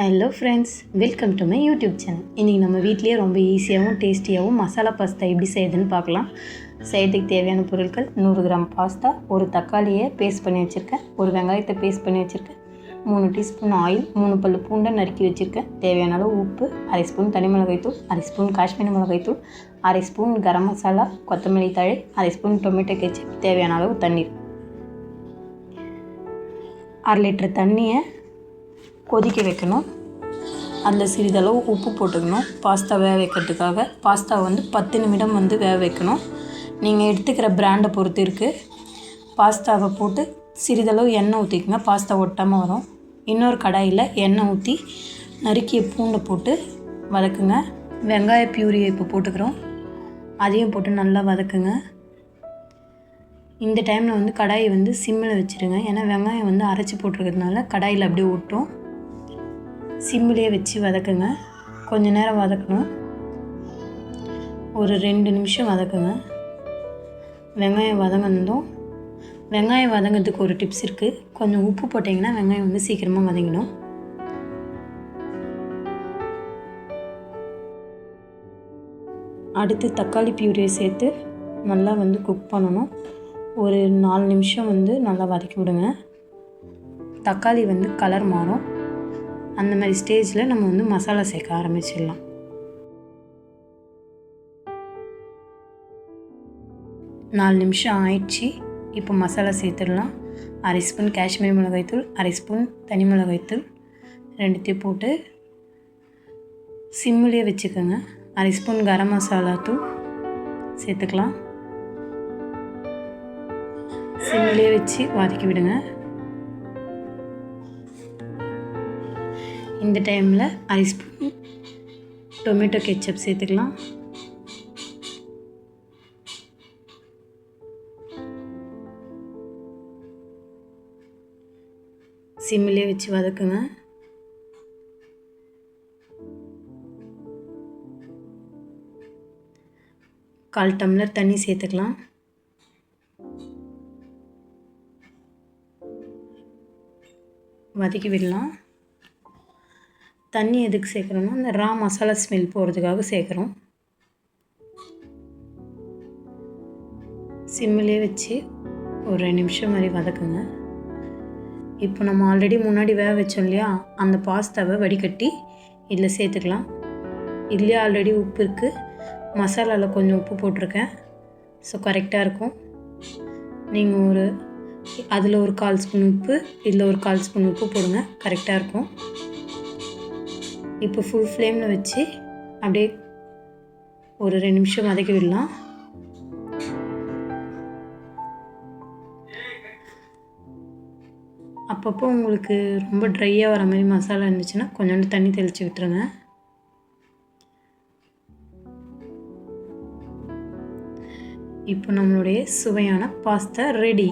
Hello friends, welcome to my YouTube channel. இன்றைக்கி நம்ம வீட்லேயே ரொம்ப ஈஸியாகவும் டேஸ்டியாகவும் மசாலா பாஸ்தா எப்படி செய்யுதுன்னு பார்க்கலாம். செய்யறதுக்கு தேவையான பொருட்கள்: 100 கிராம் பாஸ்தா, ஒரு தக்காளியை பேஸ்ட் பண்ணி வச்சுருக்கேன், ஒரு வெங்காயத்தை பேஸ்ட் பண்ணி வச்சுருக்கேன், 3 டீஸ்பூன் ஆயில், 3 பல் பூண்டை நறுக்கி வச்சுருக்கேன், தேவையான அளவு உப்பு, அரை ஸ்பூன் தனி மிளகாய்த்தூள், அரை ஸ்பூன் காஷ்மீரி மிளகாய்த்தூள், அரை ஸ்பூன் கரம் மசாலா, கொத்தமல்லி தழை, அரை ஸ்பூன் டொமேட்டோ கெச்சப், தேவையான அளவு தண்ணீர். 1/2 லிட்டர் தண்ணியை கொதிக்க வைக்கணும். அதில் சிறிதளவு உப்பு போட்டுக்கணும். பாஸ்தா வேக வைக்கிறதுக்காக பாஸ்தா 10 நிமிடம் வேக வைக்கணும். நீங்கள் எடுத்துக்கிற பிராண்டை பொறுத்து இருக்குது. பாஸ்தாவை போட்டு சிறிதளவு எண்ணெய் ஊற்றிக்கங்க, பாஸ்தா ஒட்டாமல் வரும். இன்னொரு கடாயில் எண்ணெய் ஊற்றி நறுக்கிய பூண்டை போட்டு வதக்குங்க. வெங்காய பியூரியை இப்போ போட்டுக்கிறோம், அதையும் போட்டு நல்லா வதக்குங்க. இந்த டைமில் கடாயை சிம்மில் வச்சுருங்க, ஏன்னா வெங்காயம் அரைச்சி போட்டிருக்கிறதுனால கடாயில் அப்படியே ஒட்டும். சிம்மிலே வச்சு வதக்குங்க. கொஞ்ச நேரம் வதக்கணும், ஒரு 2 நிமிஷம் வதக்குங்க. வெங்காயம் வதங்கினதும், வெங்காயம் வதங்கிறதுக்கு ஒரு டிப்ஸ் இருக்குது. கொஞ்சம் உப்பு போட்டிங்கன்னா வெங்காயம் சீக்கிரமாக வதங்கிடும். அடுத்து தக்காளி பியூரியை சேர்த்து நல்லா குக் பண்ணணும். ஒரு 4 நிமிஷம் நல்லா வதக்கி விடுங்க. தக்காளி கலர் மாறும். அந்த மாதிரி ஸ்டேஜில் நம்ம மசாலா சேர்க்க ஆரம்பிச்சிடலாம். நாலு நிமிஷம் ஆயிடுச்சு. இப்போ மசாலா சேர்த்துடலாம். அரை ஸ்பூன் காஷ்மீரி மிளகாய்த்தூள், அரை ஸ்பூன் தனி மிளகாய்த்தூள், ரெண்டுத்தையும் போட்டு சிம்மிலே வச்சுக்கோங்க. அரை ஸ்பூன் கரம் மசாலா தூள் சேர்த்துக்கலாம். சிம்மிலே வச்சு வதக்கி விடுங்க. இந்த டைமில் அரை ஸ்பூன் டொமேட்டோ கெச்சப் சேர்த்துக்கலாம். சிம்மிலே வச்சு வதக்குங்க. கால் டம்ளர் தண்ணி சேர்த்துக்கலாம். வதக்கி விடலாம். தண்ணி எதுக்கு சேர்க்குறோன்னா, அந்த ரா மசாலா ஸ்மெல் போகிறதுக்காக சேர்க்குறோம். சிம்மிலே வச்சு ஒரு 2 நிமிஷம் மாதிரி வதக்குங்க. இப்போ நம்ம ஆல்ரெடி முன்னாடி வேக வச்சோம் இல்லையா, அந்த பாஸ்தாவை வடிகட்டி இதில் சேர்த்துக்கலாம். இதுலேயே ஆல்ரெடி உப்பு இருக்குது, மசாலாவில் கொஞ்சம் உப்பு போட்டிருக்கேன். ஸோ கரெக்டாக இருக்கும். நீங்கள் அதில் ஒரு 1/4 ஸ்பூன் உப்பு, இதில் ஒரு 1/4 ஸ்பூன் உப்பு போடுங்க, கரெக்டாக இருக்கும். இப்போ ஃபுல் ஃப்ளேமில் வச்சு அப்படியே ஒரு 2 நிமிஷம் வதக்கி விடலாம். அப்பப்போ உங்களுக்கு ரொம்ப ட்ரையாக வர மாதிரி மசாலா இருந்துச்சுன்னா கொஞ்சோண்டு தண்ணி தெளித்து விட்டுருங்க. இப்போ நம்மளுடைய சுவையான பாஸ்தா ரெடி.